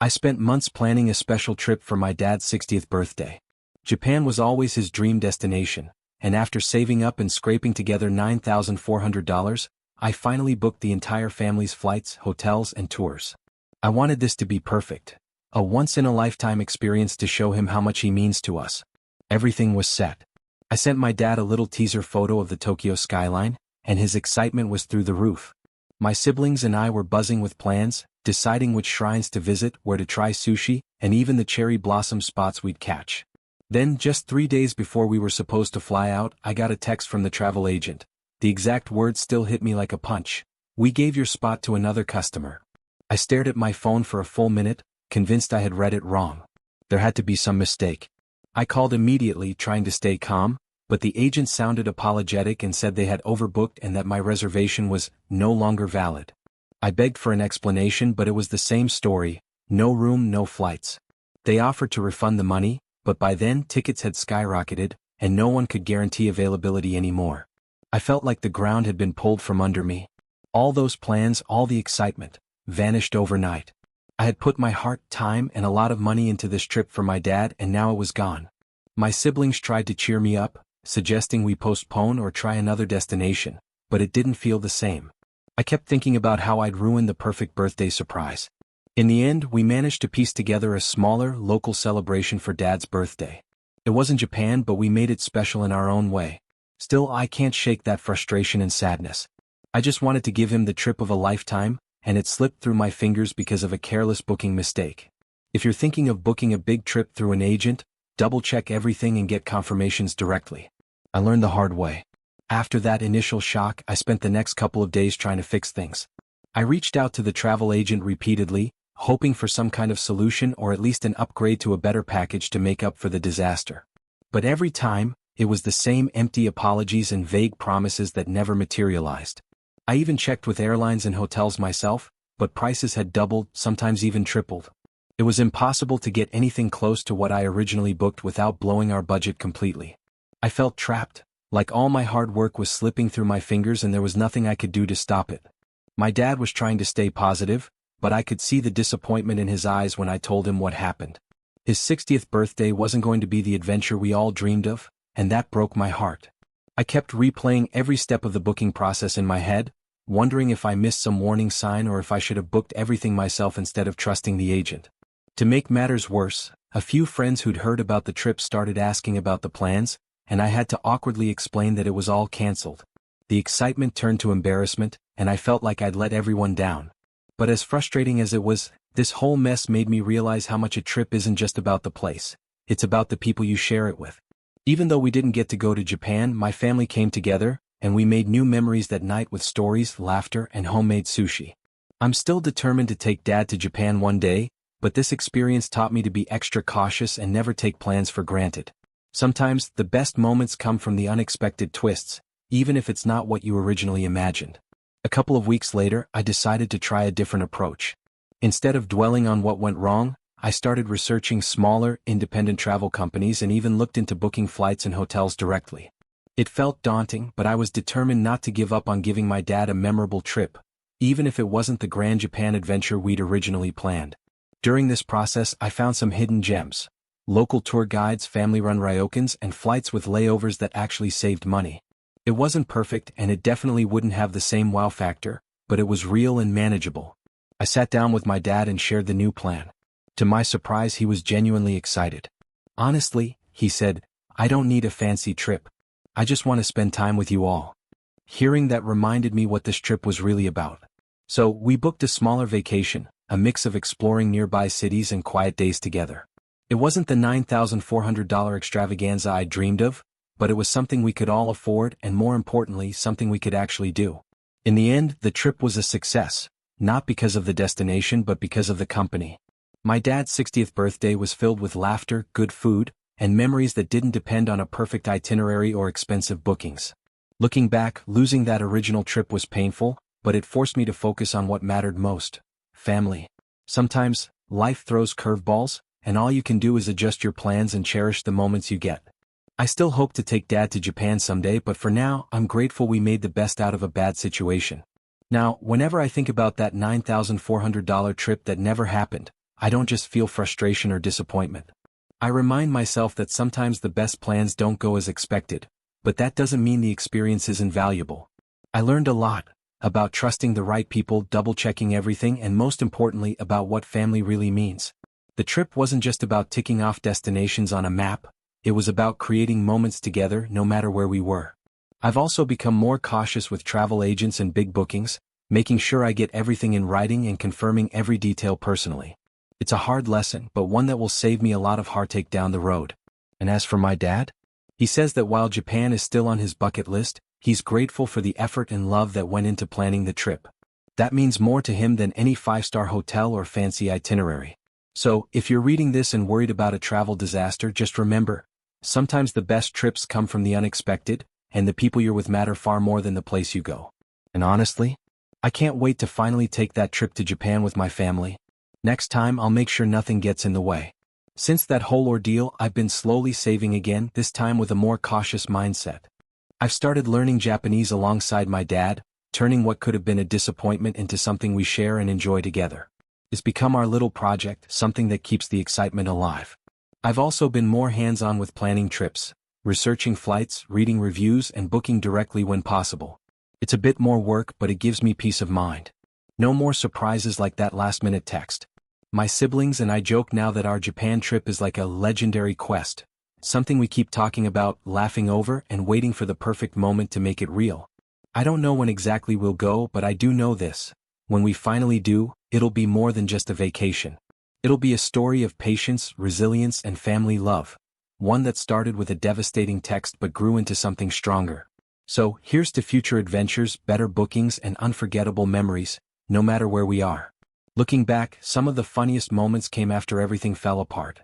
I spent months planning a special trip for my dad's 60th birthday. Japan was always his dream destination, and after saving up and scraping together $9,400, I finally booked the entire family's flights, hotels, and tours. I wanted this to be perfect, a once-in-a-lifetime experience to show him how much he means to us. Everything was set. I sent my dad a little teaser photo of the Tokyo skyline, and his excitement was through the roof. My siblings and I were buzzing with plans, deciding which shrines to visit, where to try sushi, and even the cherry blossom spots we'd catch. Then, just 3 days before we were supposed to fly out, I got a text from the travel agent. The exact words still hit me like a punch. "We gave your spot to another customer." I stared at my phone for a full minute, convinced I had read it wrong. There had to be some mistake. I called immediately, trying to stay calm, but the agent sounded apologetic and said they had overbooked and that my reservation was no longer valid. I begged for an explanation, but it was the same story: no room, no flights. They offered to refund the money, but by then tickets had skyrocketed, and no one could guarantee availability anymore. I felt like the ground had been pulled from under me. All those plans, all the excitement, vanished overnight. I had put my heart, time, and a lot of money into this trip for my dad, and now it was gone. My siblings tried to cheer me up, suggesting we postpone or try another destination, but it didn't feel the same. I kept thinking about how I'd ruined the perfect birthday surprise. In the end, we managed to piece together a smaller, local celebration for Dad's birthday. It wasn't Japan, but we made it special in our own way. Still, I can't shake that frustration and sadness. I just wanted to give him the trip of a lifetime, and it slipped through my fingers because of a careless booking mistake. If you're thinking of booking a big trip through an agent, double-check everything and get confirmations directly. I learned the hard way. After that initial shock, I spent the next couple of days trying to fix things. I reached out to the travel agent repeatedly, hoping for some kind of solution or at least an upgrade to a better package to make up for the disaster. But every time, it was the same empty apologies and vague promises that never materialized. I even checked with airlines and hotels myself, but prices had doubled, sometimes even tripled. It was impossible to get anything close to what I originally booked without blowing our budget completely. I felt trapped, like all my hard work was slipping through my fingers and there was nothing I could do to stop it. My dad was trying to stay positive, but I could see the disappointment in his eyes when I told him what happened. His 60th birthday wasn't going to be the adventure we all dreamed of, and that broke my heart. I kept replaying every step of the booking process in my head, wondering if I missed some warning sign or if I should have booked everything myself instead of trusting the agent. To make matters worse, a few friends who'd heard about the trip started asking about the plans, and I had to awkwardly explain that it was all canceled. The excitement turned to embarrassment, and I felt like I'd let everyone down. But as frustrating as it was, this whole mess made me realize how much a trip isn't just about the place. It's about the people you share it with. Even though we didn't get to go to Japan, my family came together, and we made new memories that night with stories, laughter, and homemade sushi. I'm still determined to take Dad to Japan one day, but this experience taught me to be extra cautious and never take plans for granted. Sometimes, the best moments come from the unexpected twists, even if it's not what you originally imagined. A couple of weeks later, I decided to try a different approach. Instead of dwelling on what went wrong, I started researching smaller, independent travel companies and even looked into booking flights and hotels directly. It felt daunting, but I was determined not to give up on giving my dad a memorable trip, even if it wasn't the grand Japan adventure we'd originally planned. During this process, I found some hidden gems: local tour guides, family-run ryokans, and flights with layovers that actually saved money. It wasn't perfect, and it definitely wouldn't have the same wow factor, but it was real and manageable. I sat down with my dad and shared the new plan. To my surprise, he was genuinely excited. "Honestly," he said, "I don't need a fancy trip. I just want to spend time with you all." Hearing that reminded me what this trip was really about. So, we booked a smaller vacation, a mix of exploring nearby cities and quiet days together. It wasn't the $9,400 extravaganza I dreamed of, but it was something we could all afford and, more importantly, something we could actually do. In the end, the trip was a success, not because of the destination but because of the company. My dad's 60th birthday was filled with laughter, good food, and memories that didn't depend on a perfect itinerary or expensive bookings. Looking back, losing that original trip was painful, but it forced me to focus on what mattered most: family. Sometimes, life throws curveballs, and all you can do is adjust your plans and cherish the moments you get. I still hope to take Dad to Japan someday, but for now, I'm grateful we made the best out of a bad situation. Now, whenever I think about that $9,400 trip that never happened, I don't just feel frustration or disappointment. I remind myself that sometimes the best plans don't go as expected, but that doesn't mean the experience is invaluable. I learned a lot about trusting the right people, double-checking everything, and most importantly about what family really means. The trip wasn't just about ticking off destinations on a map, it was about creating moments together no matter where we were. I've also become more cautious with travel agents and big bookings, making sure I get everything in writing and confirming every detail personally. It's a hard lesson, but one that will save me a lot of heartache down the road. And as for my dad? He says that while Japan is still on his bucket list, he's grateful for the effort and love that went into planning the trip. That means more to him than any five-star hotel or fancy itinerary. So, if you're reading this and worried about a travel disaster, just remember, sometimes the best trips come from the unexpected, and the people you're with matter far more than the place you go. And honestly, I can't wait to finally take that trip to Japan with my family. Next time I'll make sure nothing gets in the way. Since that whole ordeal, I've been slowly saving again, this time with a more cautious mindset. I've started learning Japanese alongside my dad, turning what could have been a disappointment into something we share and enjoy together. It's become our little project, something that keeps the excitement alive. I've also been more hands-on with planning trips, researching flights, reading reviews, and booking directly when possible. It's a bit more work, but it gives me peace of mind. No more surprises like that last-minute text. My siblings and I joke now that our Japan trip is like a legendary quest, something we keep talking about, laughing over, and waiting for the perfect moment to make it real. I don't know when exactly we'll go, but I do know this. When we finally do, it'll be more than just a vacation. It'll be a story of patience, resilience, and family love. One that started with a devastating text but grew into something stronger. So, here's to future adventures, better bookings, and unforgettable memories, no matter where we are. Looking back, some of the funniest moments came after everything fell apart.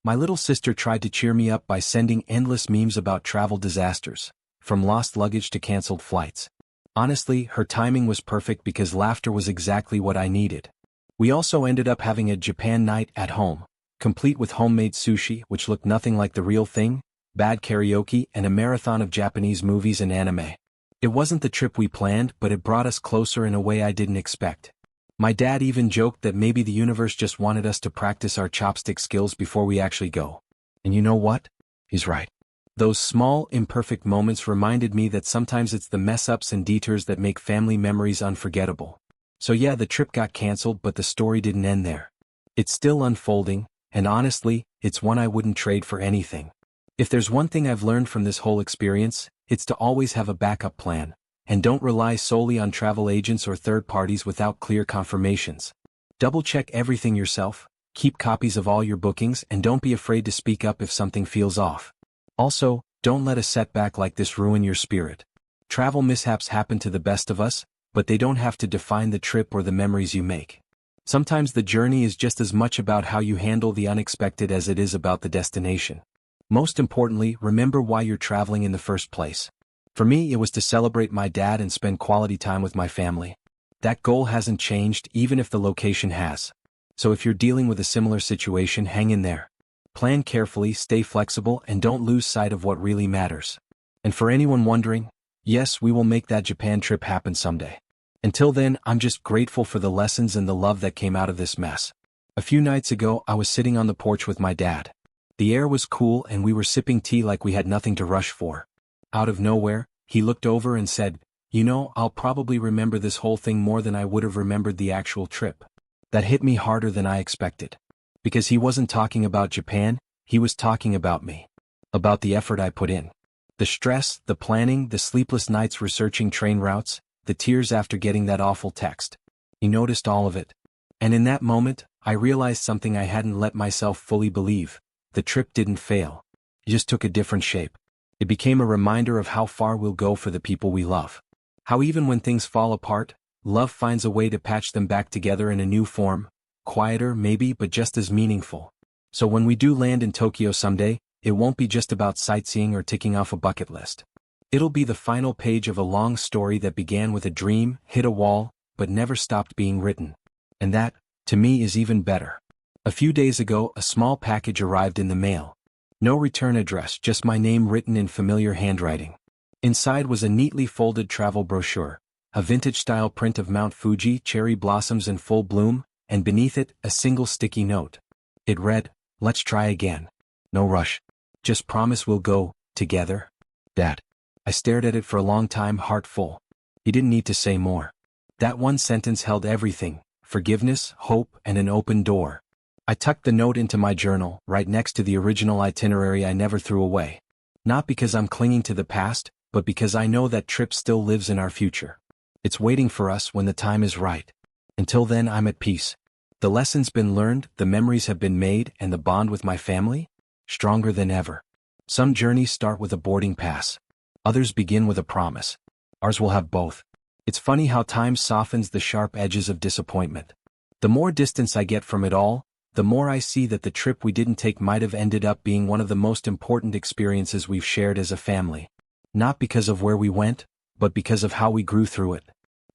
My little sister tried to cheer me up by sending endless memes about travel disasters, from lost luggage to canceled flights. Honestly, her timing was perfect because laughter was exactly what I needed. We also ended up having a Japan night at home, complete with homemade sushi, which looked nothing like the real thing, bad karaoke, and a marathon of Japanese movies and anime. It wasn't the trip we planned, but it brought us closer in a way I didn't expect. My dad even joked that maybe the universe just wanted us to practice our chopstick skills before we actually go. And you know what? He's right. Those small, imperfect moments reminded me that sometimes it's the mess-ups and detours that make family memories unforgettable. So yeah, the trip got canceled, but the story didn't end there. It's still unfolding, and honestly, it's one I wouldn't trade for anything. If there's one thing I've learned from this whole experience, it's to always have a backup plan, and don't rely solely on travel agents or third parties without clear confirmations. Double-check everything yourself, keep copies of all your bookings, and don't be afraid to speak up if something feels off. Also, don't let a setback like this ruin your spirit. Travel mishaps happen to the best of us, but they don't have to define the trip or the memories you make. Sometimes the journey is just as much about how you handle the unexpected as it is about the destination. Most importantly, remember why you're traveling in the first place. For me, it was to celebrate my dad and spend quality time with my family. That goal hasn't changed, even if the location has. So if you're dealing with a similar situation, hang in there. Plan carefully, stay flexible, and don't lose sight of what really matters. And for anyone wondering, yes, we will make that Japan trip happen someday. Until then, I'm just grateful for the lessons and the love that came out of this mess. A few nights ago, I was sitting on the porch with my dad. The air was cool and we were sipping tea like we had nothing to rush for. Out of nowhere, he looked over and said, "You know, I'll probably remember this whole thing more than I would have remembered the actual trip." That hit me harder than I expected. Because he wasn't talking about Japan, he was talking about me. About the effort I put in. The stress, the planning, the sleepless nights researching train routes, the tears after getting that awful text. He noticed all of it. And in that moment, I realized something I hadn't let myself fully believe. The trip didn't fail. It just took a different shape. It became a reminder of how far we'll go for the people we love. How even when things fall apart, love finds a way to patch them back together in a new form. Quieter, maybe, but just as meaningful. So when we do land in Tokyo someday, it won't be just about sightseeing or ticking off a bucket list. It'll be the final page of a long story that began with a dream, hit a wall, but never stopped being written. And that, to me, is even better. A few days ago, a small package arrived in the mail. No return address, just my name written in familiar handwriting. Inside was a neatly folded travel brochure, a vintage-style print of Mount Fuji, cherry blossoms in full bloom, and beneath it, a single sticky note. It read, "Let's try again. No rush. Just promise we'll go, together." Dad. I stared at it for a long time, heart full. He didn't need to say more. That one sentence held everything: forgiveness, hope, and an open door. I tucked the note into my journal, right next to the original itinerary I never threw away. Not because I'm clinging to the past, but because I know that trip still lives in our future. It's waiting for us when the time is right. Until then, I'm at peace. The lessons been learned, the memories have been made, and the bond with my family? Stronger than ever. Some journeys start with a boarding pass. Others begin with a promise. Ours will have both. It's funny how time softens the sharp edges of disappointment. The more distance I get from it all, the more I see that the trip we didn't take might have ended up being one of the most important experiences we've shared as a family. Not because of where we went, but because of how we grew through it.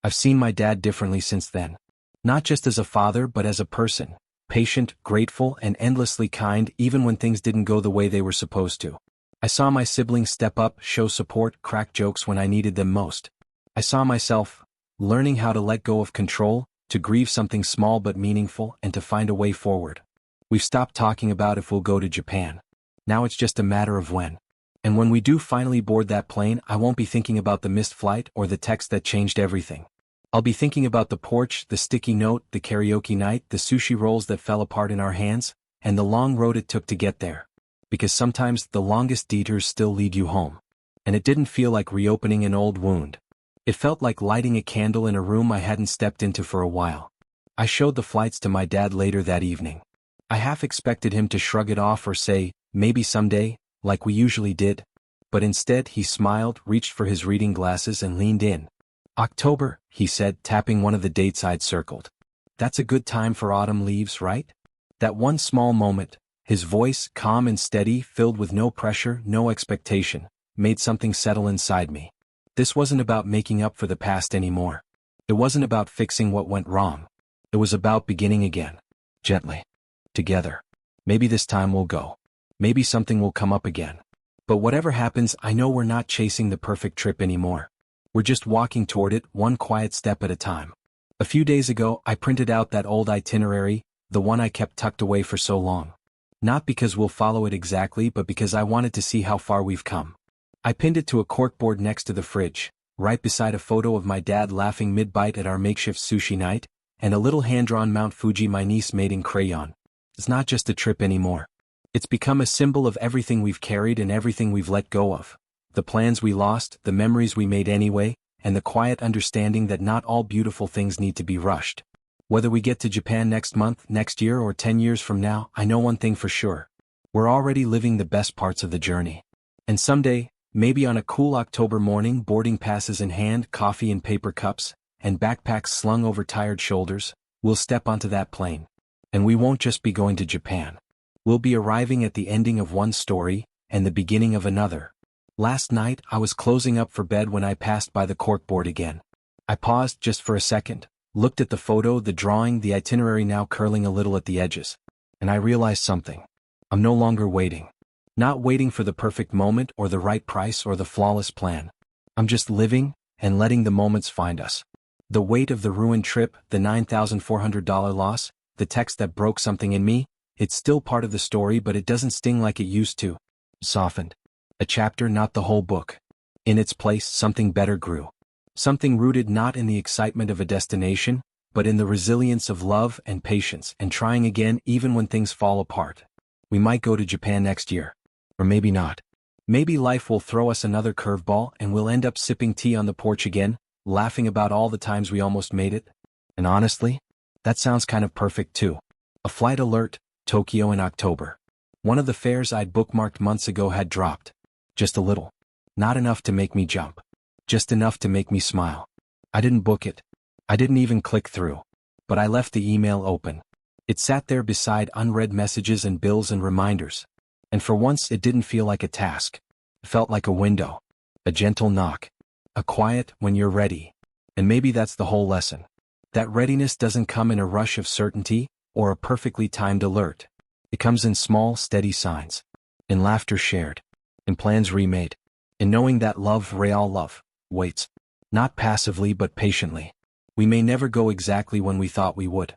I've seen my dad differently since then. Not just as a father, but as a person. Patient, grateful, and endlessly kind even when things didn't go the way they were supposed to. I saw my siblings step up, show support, crack jokes when I needed them most. I saw myself learning how to let go of control, to grieve something small but meaningful, and to find a way forward. We've stopped talking about if we'll go to Japan. Now it's just a matter of when. And when we do finally board that plane, I won't be thinking about the missed flight or the text that changed everything. I'll be thinking about the porch, the sticky note, the karaoke night, the sushi rolls that fell apart in our hands, and the long road it took to get there. Because sometimes the longest detours still lead you home. And it didn't feel like reopening an old wound. It felt like lighting a candle in a room I hadn't stepped into for a while. I showed the flights to my dad later that evening. I half expected him to shrug it off or say, maybe someday, like we usually did. But instead he smiled, reached for his reading glasses and leaned in. "October," he said, tapping one of the dates I'd circled. "That's a good time for autumn leaves, right?" That one small moment, his voice, calm and steady, filled with no pressure, no expectation, made something settle inside me. This wasn't about making up for the past anymore. It wasn't about fixing what went wrong. It was about beginning again. Gently. Together. Maybe this time we'll go. Maybe something will come up again. But whatever happens, I know we're not chasing the perfect trip anymore. We're just walking toward it, one quiet step at a time. A few days ago, I printed out that old itinerary, the one I kept tucked away for so long. Not because we'll follow it exactly, but because I wanted to see how far we've come. I pinned it to a corkboard next to the fridge, right beside a photo of my dad laughing mid-bite at our makeshift sushi night, and a little hand-drawn Mount Fuji my niece made in crayon. It's not just a trip anymore. It's become a symbol of everything we've carried and everything we've let go of. The plans we lost, the memories we made anyway, and the quiet understanding that not all beautiful things need to be rushed. Whether we get to Japan next month, next year, or 10 years from now, I know one thing for sure. We're already living the best parts of the journey. And someday, maybe on a cool October morning, boarding passes in hand, coffee in paper cups, and backpacks slung over tired shoulders, we'll step onto that plane. And we won't just be going to Japan. We'll be arriving at the ending of one story, and the beginning of another. Last night, I was closing up for bed when I passed by the corkboard again. I paused just for a second, looked at the photo, the drawing, the itinerary now curling a little at the edges. And I realized something. I'm no longer waiting. Not waiting for the perfect moment or the right price or the flawless plan. I'm just living and letting the moments find us. The weight of the ruined trip, the $9,400 loss, the text that broke something in me, it's still part of the story, but it doesn't sting like it used to. Softened. A chapter, not the whole book. In its place, something better grew. Something rooted not in the excitement of a destination, but in the resilience of love and patience and trying again even when things fall apart. We might go to Japan next year. Or maybe not. Maybe life will throw us another curveball and we'll end up sipping tea on the porch again, laughing about all the times we almost made it. And honestly, that sounds kind of perfect too. A flight alert, Tokyo in October. One of the fares I'd bookmarked months ago had dropped. Just a little. Not enough to make me jump. Just enough to make me smile. I didn't book it. I didn't even click through. But I left the email open. It sat there beside unread messages and bills and reminders. And for once it didn't feel like a task. It felt like a window. A gentle knock. A quiet, when you're ready. And maybe that's the whole lesson. That readiness doesn't come in a rush of certainty, or a perfectly timed alert. It comes in small, steady signs. In laughter shared. In plans remade. In knowing that love, real love, waits. Not passively but patiently. We may never go exactly when we thought we would.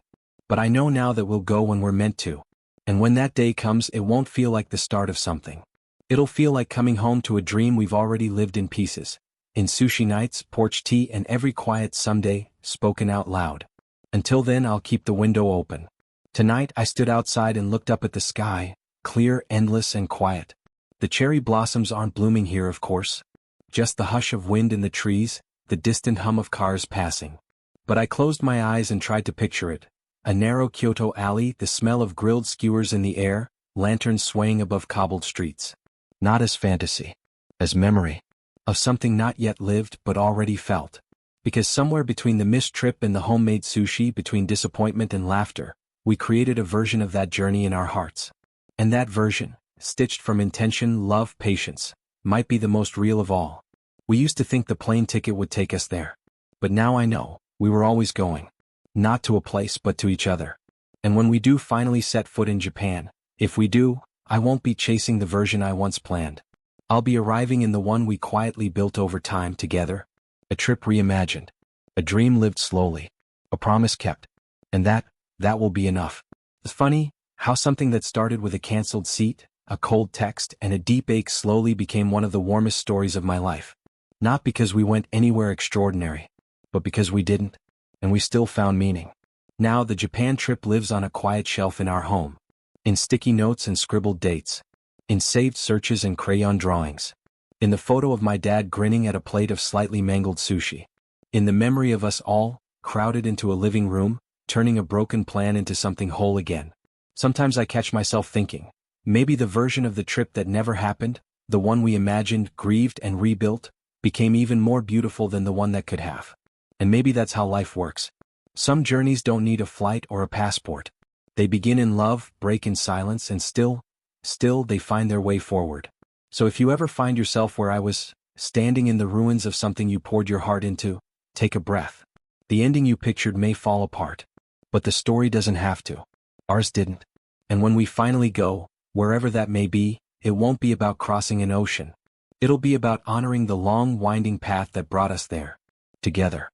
But I know now that we'll go when we're meant to. And when that day comes, it won't feel like the start of something. It'll feel like coming home to a dream we've already lived in pieces. In sushi nights, porch tea, and every quiet someday, spoken out loud. Until then, I'll keep the window open. Tonight, I stood outside and looked up at the sky, clear, endless, and quiet. The cherry blossoms aren't blooming here, of course. Just the hush of wind in the trees, the distant hum of cars passing. But I closed my eyes and tried to picture it. A narrow Kyoto alley, the smell of grilled skewers in the air, lanterns swaying above cobbled streets. Not as fantasy. As memory. Of something not yet lived but already felt. Because somewhere between the missed trip and the homemade sushi, between disappointment and laughter, we created a version of that journey in our hearts. And that version, stitched from intention, love, patience, might be the most real of all. We used to think the plane ticket would take us there. But now I know, we were always going. Not to a place but to each other. And when we do finally set foot in Japan, if we do, I won't be chasing the version I once planned. I'll be arriving in the one we quietly built over time together. A trip reimagined. A dream lived slowly. A promise kept. And that will be enough. It's funny how something that started with a canceled seat, a cold text, and a deep ache slowly became one of the warmest stories of my life. Not because we went anywhere extraordinary, but because we didn't, and we still found meaning. Now the Japan trip lives on a quiet shelf in our home. In sticky notes and scribbled dates. In saved searches and crayon drawings. In the photo of my dad grinning at a plate of slightly mangled sushi. In the memory of us all, crowded into a living room, turning a broken plan into something whole again. Sometimes I catch myself thinking, maybe the version of the trip that never happened, the one we imagined, grieved, and rebuilt, became even more beautiful than the one that could have. And maybe that's how life works. Some journeys don't need a flight or a passport. They begin in love, break in silence, and still they find their way forward. So if you ever find yourself where I was, standing in the ruins of something you poured your heart into, take a breath. The ending you pictured may fall apart. But the story doesn't have to. Ours didn't. And when we finally go, wherever that may be, it won't be about crossing an ocean. It'll be about honoring the long, winding path that brought us there. Together.